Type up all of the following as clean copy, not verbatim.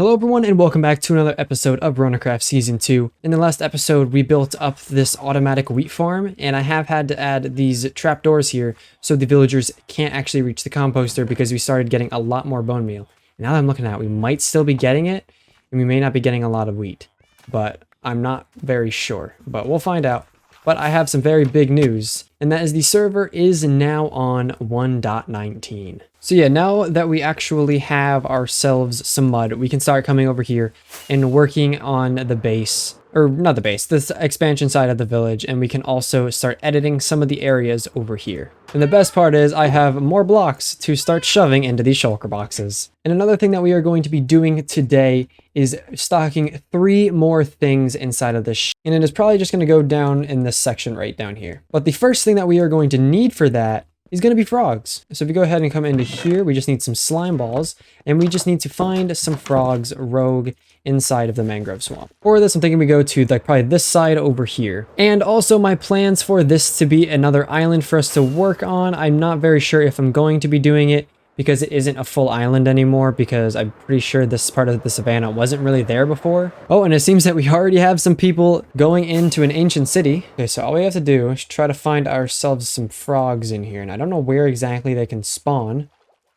Hello everyone and welcome back to another episode of Ronacraft Season 2. In the last episode we built up this automatic wheat farm and I have had to add these trapdoors here so the villagers can't actually reach the composter because we started getting a lot more bone meal. And now that I'm looking at it, we might still be getting it and we may not be getting a lot of wheat. But I'm not very sure, but we'll find out. But I have some very big news, and that is the server is now on 1.19. So yeah, now that we actually have ourselves some mud, we can start coming over here and working on the base, or not the base, this expansion side of the village, and we can also start editing some of the areas over here. And the best part is I have more blocks to start shoving into these shulker boxes. And another thing that we are going to be doing today is stocking 3 more things inside of this, and it is probably just going to go down in this section right down here. But the first thing that we are going to need for that is going to be frogs. So if you go ahead and come into here, we just need some slime balls, and we just need to find some frogs rogue inside of the mangrove swamp. For this, I'm thinking we go to like probably this side over here. And also my plans for this to be another island for us to work on. I'm not very sure if I'm going to be doing it because it isn't a full island anymore, because I'm pretty sure this part of the savannah wasn't really there before. Oh, and it seems that we already have some people going into an ancient city. Okay, so all we have to do is try to find ourselves some frogs in here, and I don't know where exactly they can spawn.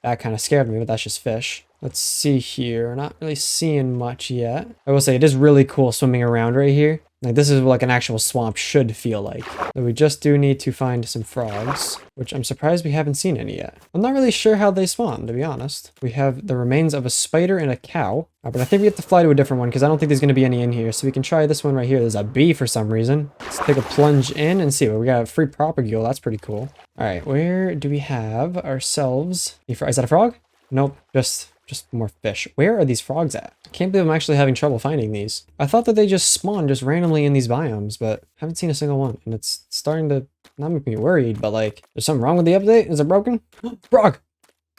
That kind of scared me, but that's just fish. Let's see here. Not really seeing much yet. I will say it is really cool swimming around right here. Like, this is what like an actual swamp should feel like. So we just do need to find some frogs, which I'm surprised we haven't seen any yet. I'm not really sure how they spawn, to be honest. We have the remains of a spider and a cow, but I think we have to fly to a different one because I don't think there's going to be any in here. So we can try this one right here. There's a bee for some reason. Let's take a plunge in and see. We got a free propagule. That's pretty cool. All right, where do we have ourselves? Is that a frog? Nope, just more fish. Where are these frogs at? I can't believe I'm actually having trouble finding these. I thought that they just spawned just randomly in these biomes, but I haven't seen a single one. And it's starting to not make me worried, but like, there's something wrong with the update? Is it broken? Frog!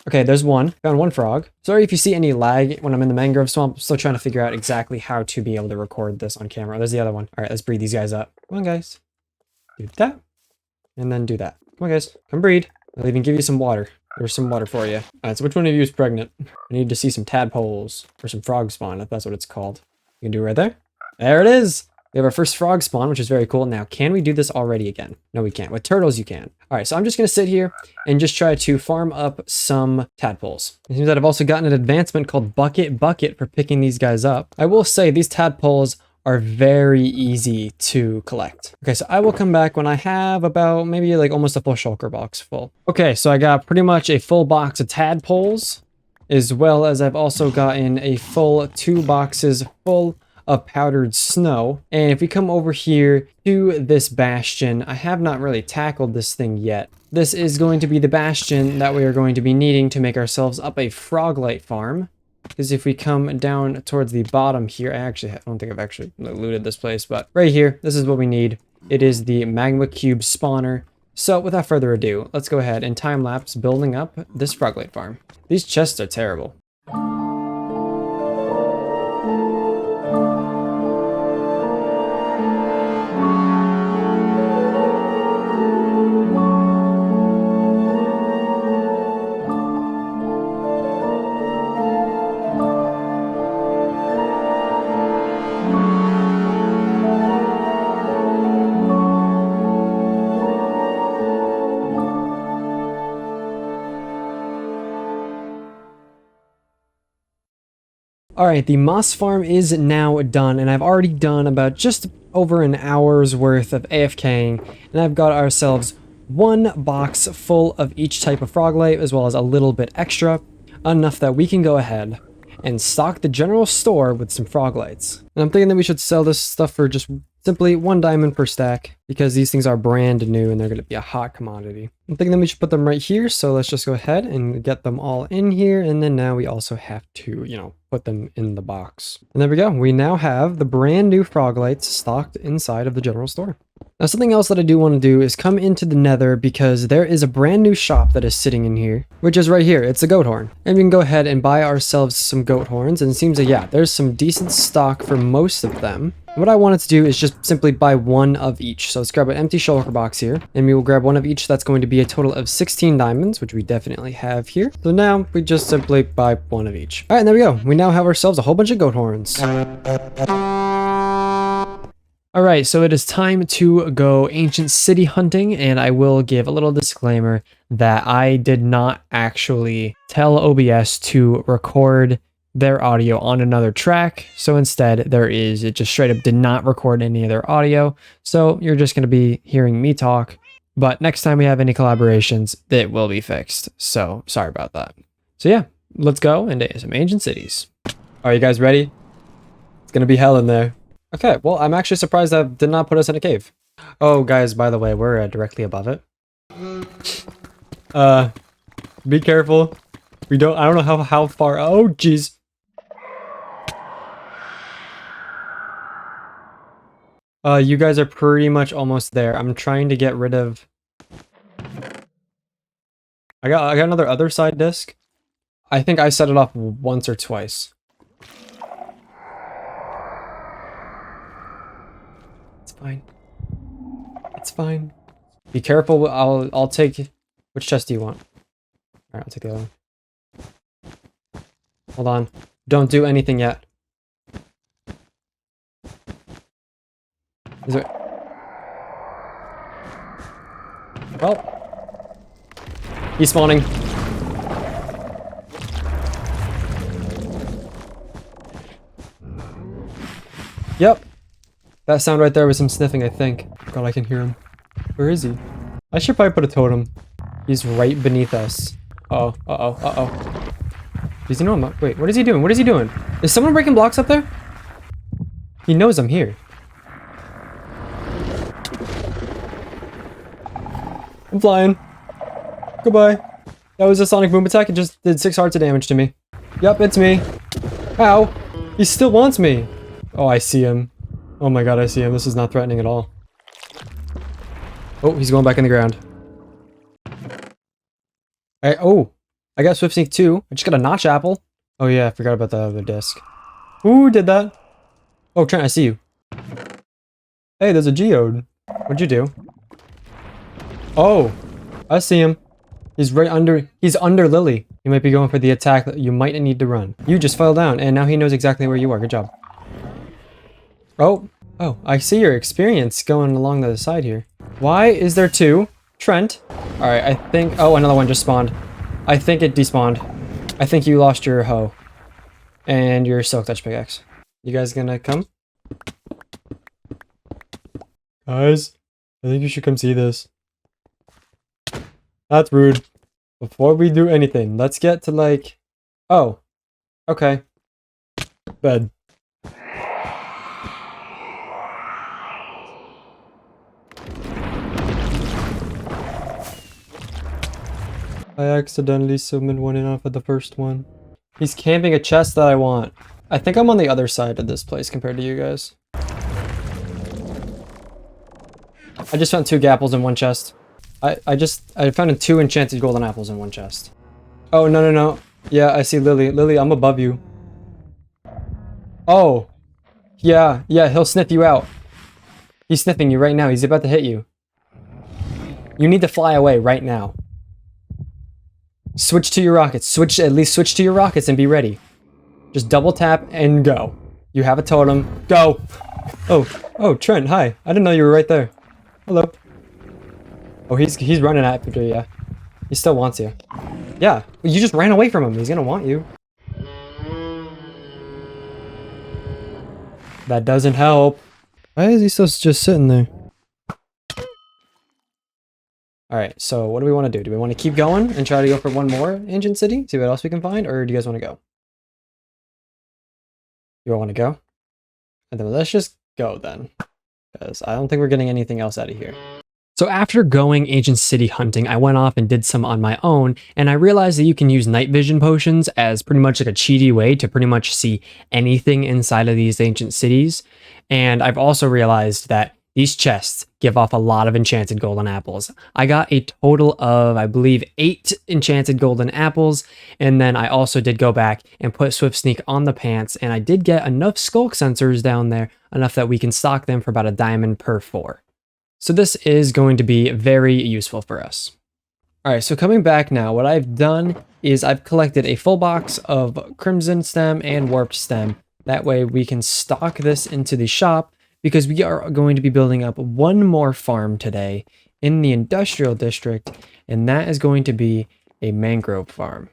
Okay, there's one. Found one frog. Sorry if you see any lag when I'm in the mangrove swamp. I'm still trying to figure out exactly how to be able to record this on camera. There's the other one. All right, let's breed these guys up. Come on, guys. Do that. And then do that. Come on, guys. Come breed. I'll even give you some water. There's some water for you. All right, so which one of you is pregnant? I need to see some tadpoles or some frog spawn, if that's what it's called. You can do it right there. There it is. We have our first frog spawn, which is very cool. Now, can we do this already again? No, we can't. With turtles, you can. All right, so I'm just going to sit here and just try to farm up some tadpoles. It seems that I've also gotten an advancement called Bucket for picking these guys up. I will say these tadpoles are very easy to collect. Okay, so I will come back when I have about maybe like almost a full shulker box full. Okay, so I got pretty much a full box of tadpoles, as well as I've also gotten a full 2 boxes full of powdered snow. And if we come over here to this bastion, I have not really tackled this thing yet. This is going to be the bastion that we are going to be needing to make ourselves up a froglight farm. Because if we come down towards the bottom here, I don't think I've actually looted this place, but right here, this is what we need. It is the magma cube spawner. So without further ado, let's go ahead and time lapse building up this froglight farm. These chests are terrible. All right, the moss farm is now done, and I've already done about just over an hour's worth of AFKing, and I've got ourselves 1 box full of each type of froglight, as well as a little bit extra, enough that we can go ahead and stock the general store with some froglights. And I'm thinking that we should sell this stuff for just simply 1 diamond per stack, because these things are brand new and they're going to be a hot commodity. I'm thinking that we should put them right here, so let's just go ahead and get them all in here, and then now we also have to, put them in the box. And there we go. We now have the brand new froglights stocked inside of the general store. Now, something else that I do want to do is come into the Nether because there is a brand new shop that is sitting in here, which is right here. It's a goat horn. And we can go ahead and buy ourselves some goat horns. And it seems like, yeah, there's some decent stock for most of them. What I wanted to do is just simply buy one of each. So let's grab an empty shulker box here, and we will grab one of each. That's going to be a total of 16 diamonds, which we definitely have here. So now we just simply buy one of each. All right, and there we go. We now have ourselves a whole bunch of goat horns. All right, so it is time to go ancient city hunting, and I will give a little disclaimer that I did not actually tell OBS to record their audio on another track. So instead it just straight up did not record any of their audio. So you're just going to be hearing me talk, but next time we have any collaborations, it will be fixed. So sorry about that. So yeah, let's go into some ancient cities. Are you guys ready? It's going to be hell in there. Okay, well, I'm actually surprised that did not put us in a cave. Oh, guys, by the way, we're directly above it. Be careful. I don't know how far. Oh, jeez. You guys are pretty much almost there. I'm trying to get rid of... I got another other side disc. I think I set it off once or twice. It's fine. It's fine. Be careful. I'll take... Which chest do you want? Alright, I'll take the other one. Hold on. Don't do anything yet. Is it... Well... He's spawning. Yep. That sound right there was him sniffing, I think. God, I can hear him. Where is he? I should probably put a totem. He's right beneath us. Uh-oh, uh-oh, uh-oh. Does he know I'm... Wait, what is he doing? What is he doing? Is someone breaking blocks up there? He knows I'm here. I'm flying. Goodbye. That was a sonic boom attack. It just did 6 hearts of damage to me. Yep, it's me. Ow. He still wants me. Oh, I see him. Oh my god, I see him. This is not threatening at all. Oh, he's going back in the ground. I got Swift Sneak 2. I just got a notch apple. Oh yeah, I forgot about the other disc. Who did that? Oh, Trent, I see you. Hey, there's a geode. What'd you do? Oh, I see him. He's under Lily. He might be going for the attack that you might need to run. You just fell down, and now he knows exactly where you are. Good job. Oh, I see your experience going along the side here. Why is there 2? Trent. All right, I think... Oh, another one just spawned. I think it despawned. I think you lost your hoe. And your silk touch pickaxe. You guys gonna come? Guys, I think you should come see this. That's rude. Before we do anything, let's get to like... Oh. Okay. Bed. I accidentally summoned one in off of the first one. He's camping a chest that I want. I think I'm on the other side of this place compared to you guys. I just found 2 gapples in one chest. I found 2 enchanted golden apples in one chest. Oh, no. Yeah, I see Lily. Lily, I'm above you. Oh. Yeah, he'll sniff you out. He's sniffing you right now. He's about to hit you. You need to fly away right now. Switch to your rockets. At least switch to your rockets and be ready. Just double tap and go. You have a totem. Go. Oh, Trent, hi. I didn't know you were right there. Hello. Oh, he's running after you. Yeah. He still wants you. Yeah, you just ran away from him. He's gonna want you. That doesn't help. Why is he still just sitting there? Alright, so what do we want to do? Do we want to keep going and try to go for one more ancient city? See what else we can find? Or do you guys want to go? You all want to go? And then let's just go then. Because I don't think we're getting anything else out of here. So after going ancient city hunting, I went off and did some on my own, and I realized that you can use night vision potions as pretty much like a cheaty way to pretty much see anything inside of these ancient cities. And I've also realized that these chests give off a lot of enchanted golden apples. I got a total of, I believe, 8 enchanted golden apples, and then I also did go back and put Swift Sneak on the pants, and I did get enough skulk sensors down there, enough that we can stock them for about a diamond per 4. So this is going to be very useful for us. Alright, so coming back now, what I've done is I've collected a full box of Crimson Stem and Warped Stem. That way we can stock this into the shop, because we are going to be building up one more farm today in the industrial district, and that is going to be a mangrove farm.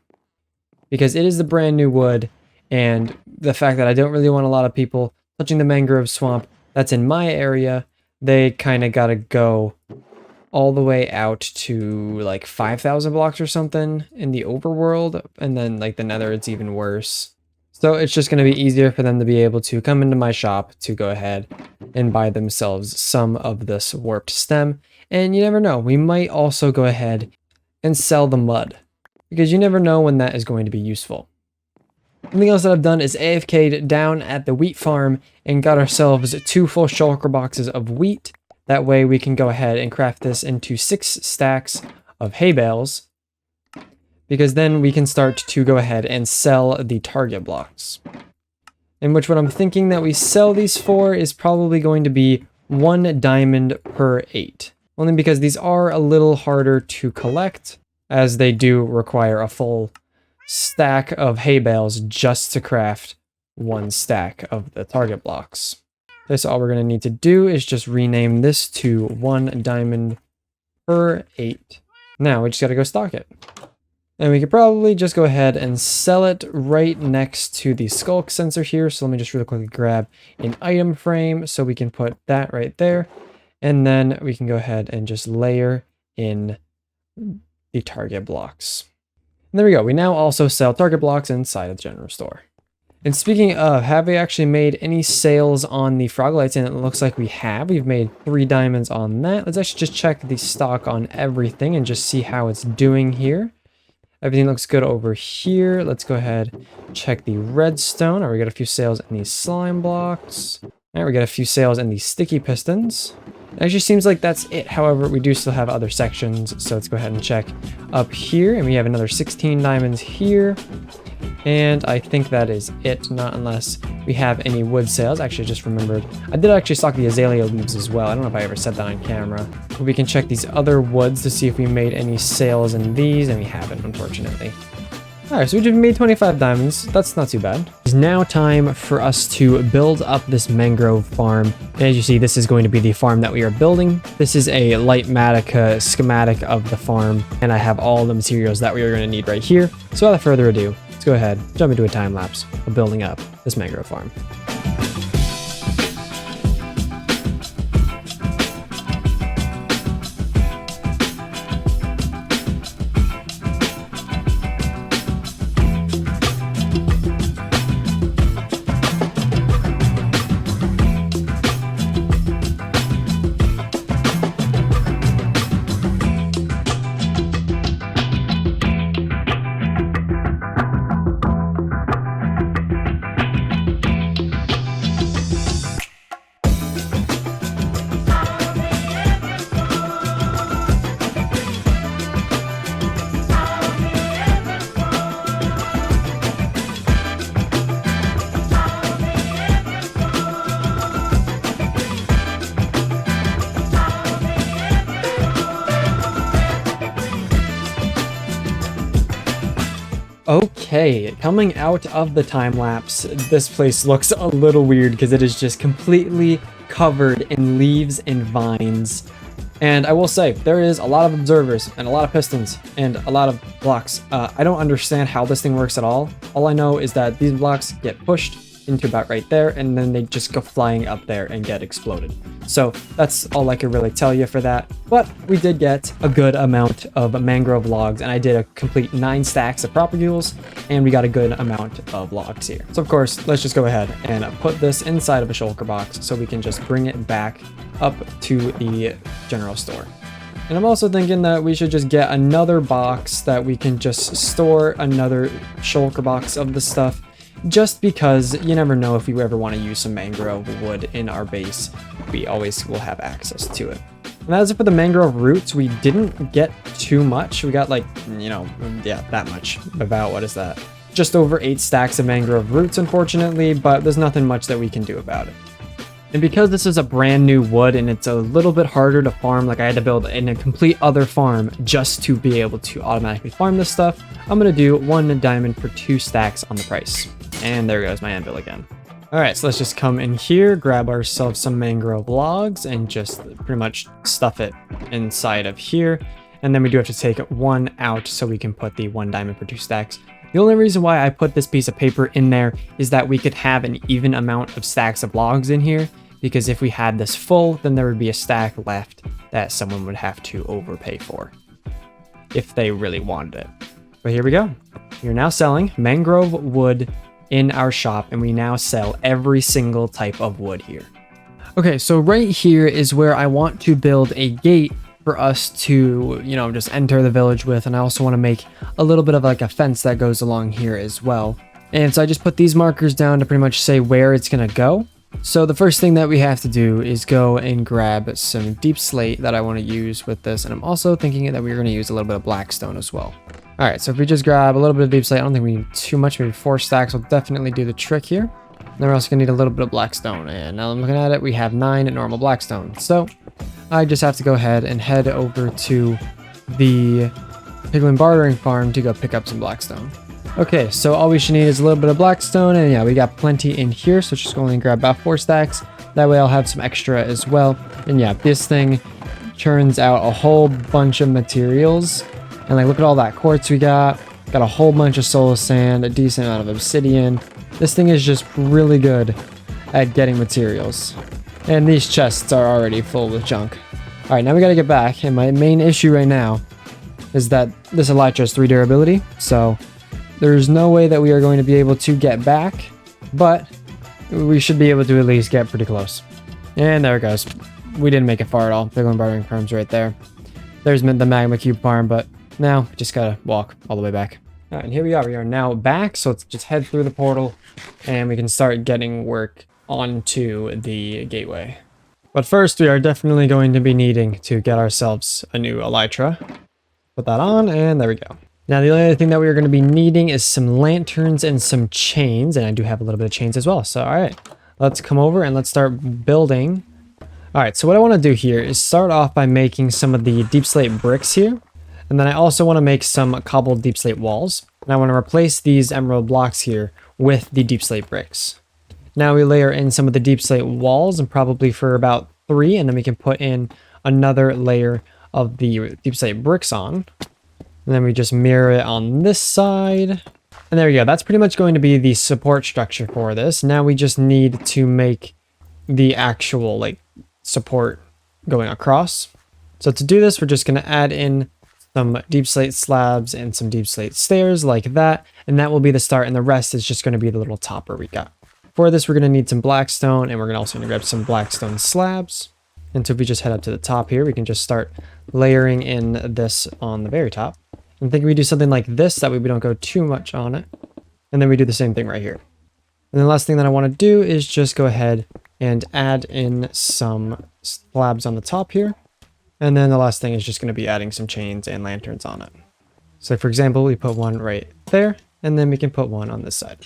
Because it is the brand new wood, and the fact that I don't really want a lot of people touching the mangrove swamp that's in my area, they kind of got to go all the way out to like 5,000 blocks or something in the overworld, and then like the nether, it's even worse. So it's just going to be easier for them to be able to come into my shop to go ahead and buy themselves some of this warped stem. And you never know, we might also go ahead and sell the mud, because you never know when that is going to be useful. Something else that I've done is AFK'd down at the wheat farm and got ourselves 2 full shulker boxes of wheat. That way we can go ahead and craft this into 6 stacks of hay bales, because then we can start to go ahead and sell the target blocks. In which what I'm thinking that we sell these for is probably going to be 1 diamond per 8. Only because these are a little harder to collect, as they do require a full stack of hay bales just to craft 1 stack of the target blocks. Okay, so all we're going to need to do is just rename this to 1 diamond per 8. Now we just got to go stock it. And we could probably just go ahead and sell it right next to the skulk sensor here. So let me just really quickly grab an item frame so we can put that right there. And then we can go ahead and just layer in the target blocks. And there we go. We now also sell target blocks inside of the general store. And speaking of, have we actually made any sales on the frog lights? And it looks like we have. We've made 3 diamonds on that. Let's actually just check the stock on everything and just see how it's doing here. Everything looks good over here. Let's go ahead, check the redstone. All right, we got a few sales in these slime blocks. All right, we got a few sales in these sticky pistons. It actually seems like that's it. However, we do still have other sections. So let's go ahead and check up here. And we have another 16 diamonds here. And I think that is it, not unless we have any wood sales. Actually, I just remembered, I did actually stock the azalea leaves as well. I don't know if I ever said that on camera. But we can check these other woods to see if we made any sales in these, and we haven't, unfortunately. Alright, so we just made 25 diamonds. That's not too bad. It's now time for us to build up this mangrove farm. And as you see, this is going to be the farm that we are building. This is a Lightmatica schematic of the farm, and I have all the materials that we are going to need right here. So without further ado, let's go ahead, jump into a time lapse of building up this mangrove farm. Okay, coming out of the time lapse, this place looks a little weird because it is just completely covered in leaves and vines. And I will say, there is a lot of observers and a lot of pistons and a lot of blocks. I don't understand how this thing works at all. All I know is that these blocks get pushed into about right there, and then they just go flying up there and get exploded. So that's all I can really tell you for that. But we did get a good amount of mangrove logs, and I did a complete 9 stacks of propagules, and we got a good amount of logs here. So of course, let's just go ahead and put this inside of a shulker box so we can just bring it back up to the general store. And I'm also thinking that we should just get another box that we can just store another shulker box of the stuff, just because you never know if we ever want to use some mangrove wood in our base. We always will have access to it. And as for the mangrove roots, we didn't get too much. We got like, yeah, that much. About, what is that? Just over 8 stacks of mangrove roots, unfortunately, but there's nothing much that we can do about it. And because this is a brand new wood and it's a little bit harder to farm, like I had to build in a complete other farm just to be able to automatically farm this stuff, I'm going to do 1 diamond for 2 stacks on the price. And there goes my anvil again. Alright, so let's just come in here, grab ourselves some mangrove logs, and just pretty much stuff it inside of here. And then we do have to take 1 out so we can put the 1 diamond for 2 stacks. The only reason why I put this piece of paper in there is that we could have an even amount of stacks of logs in here, because if we had this full, then there would be a stack left that someone would have to overpay for, if they really wanted it. But here we go. You're now selling mangrove wood in our shop, and we now sell every single type of wood here. Okay, so right here is where I want to build a gate for us to, just enter the village with, and I also want to make a little bit of like a fence that goes along here as well. And so I just put these markers down to pretty much say where it's gonna go. So the first thing that we have to do is go and grab some deep slate that I want to use with this, and I'm also thinking that we're going to use a little bit of blackstone as well. Alright, so if we just grab a little bit of deep slate, I don't think we need too much, maybe 4 stacks will definitely do the trick here. Then we're also going to need a little bit of blackstone, and now I'm looking at it, we have 9 normal blackstone. So I just have to go ahead and head over to the piglin bartering farm to go pick up some blackstone. Okay, so all we should need is a little bit of blackstone, and yeah, we got plenty in here, so just go and grab about 4 stacks. That way I'll have some extra as well. And yeah, this thing churns out a whole bunch of materials. And like, look at all that quartz we got. Got a whole bunch of soul sand, a decent amount of obsidian. This thing is just really good at getting materials. And these chests are already full with junk. Alright, now we gotta get back, and my main issue right now is that this elytra has 3 durability, so there's no way that we are going to be able to get back, but we should be able to at least get pretty close. And there it goes. We didn't make it far at all. Piglin bartering farm's right there. There's the magma cube farm, but now we just gotta walk all the way back. All right, and here we are. We are now back, so let's just head through the portal, and we can start getting work onto the gateway. But first, we are definitely going to be needing to get ourselves a new elytra. Put that on, and there we go. Now, the only other thing that we are going to be needing is some lanterns and some chains, and I do have a little bit of chains as well. So, all right, let's come over and let's start building. All right, so what I want to do here is start off by making some of the deep slate bricks here, and then I also want to make some cobbled deep slate walls, and I want to replace these emerald blocks here with the deep slate bricks. Now we layer in some of the deep slate walls, and probably for about 3, and then we can put in another layer of the deep slate bricks on. And then we just mirror it on this side. And there we go. That's pretty much going to be the support structure for this. Now we just need to make the actual support going across. So to do this, we're just going to add in some deep slate slabs and some deep slate stairs like that. And that will be the start. And the rest is just going to be the little topper we got. For this, we're going to need some blackstone, and we're going to also grab some blackstone slabs. And so if we just head up to the top here, we can just start layering in this on the very top. I think we do something like this, that way we don't go too much on it. And then we do the same thing right here. And the last thing that I want to do is just go ahead and add in some slabs on the top here. And then the last thing is just going to be adding some chains and lanterns on it. So for example, we put one right there, and then we can put one on this side.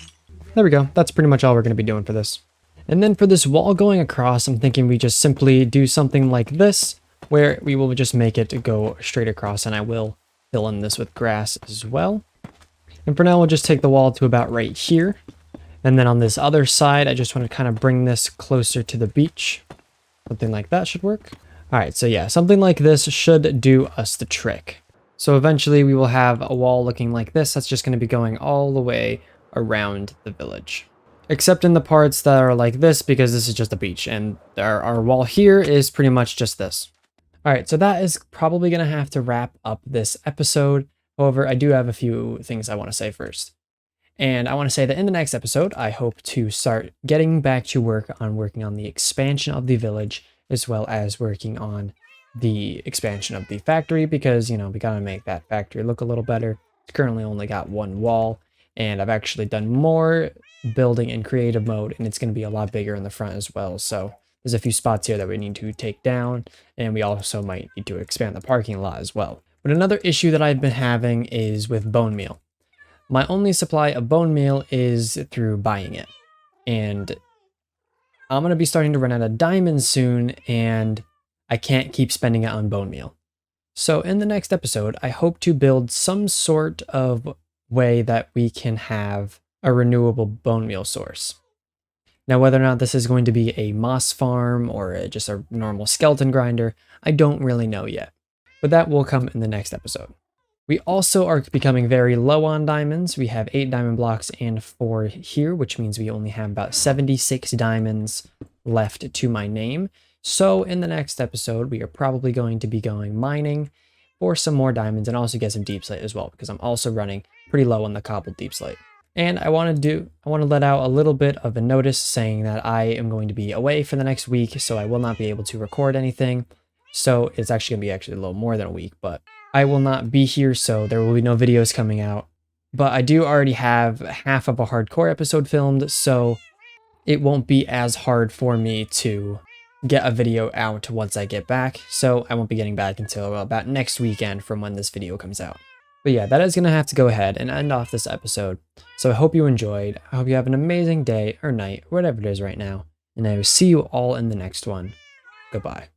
There we go. That's pretty much all we're going to be doing for this. And then for this wall going across, I'm thinking we just simply do something like this, where we will just make it go straight across, and I will fill in this with grass as well. And for now, we'll just take the wall to about right here. And then on this other side, I just want to kind of bring this closer to the beach. Something like that should work. All right, so yeah, something like this should do us the trick. So eventually we will have a wall looking like this. That's just going to be going all the way around the village. Except in the parts that are like this, because this is just a beach. And our wall here is pretty much just this. All right, so that is probably going to have to wrap up this episode. However, I do have a few things I want to say first. And I want to say that in the next episode, I hope to start getting back to working on the expansion of the village, as well as working on the expansion of the factory, because, we got to make that factory look a little better. It's currently only got 1 wall, and I've actually done more building in creative mode, and it's going to be a lot bigger in the front as well. So there's a few spots here that we need to take down, and we also might need to expand the parking lot as well. But another issue that I've been having is with bone meal. My only supply of bone meal is through buying it, and I'm going to be starting to run out of diamonds soon, and I can't keep spending it on bone meal. So in the next episode, I hope to build some sort of way that we can have a renewable bone meal source. Now, whether or not this is going to be a moss farm or just a normal skeleton grinder, I don't really know yet. But that will come in the next episode. We also are becoming very low on diamonds. We have 8 diamond blocks and 4 here, which means we only have about 76 diamonds left to my name. So in the next episode, we are probably going to be going mining for some more diamonds and also get some deep slate as well, because I'm also running pretty low on the cobbled deep slate. And I want to let out a little bit of a notice saying that I am going to be away for the next week, so I will not be able to record anything. So it's actually going to be a little more than a week, but I will not be here, so there will be no videos coming out. But I do already have half of a hardcore episode filmed, so it won't be as hard for me to get a video out once I get back. So I won't be getting back until about next weekend from when this video comes out. But yeah, that is going to have to go ahead and end off this episode. So I hope you enjoyed. I hope you have an amazing day or night, or whatever it is right now. And I will see you all in the next one. Goodbye.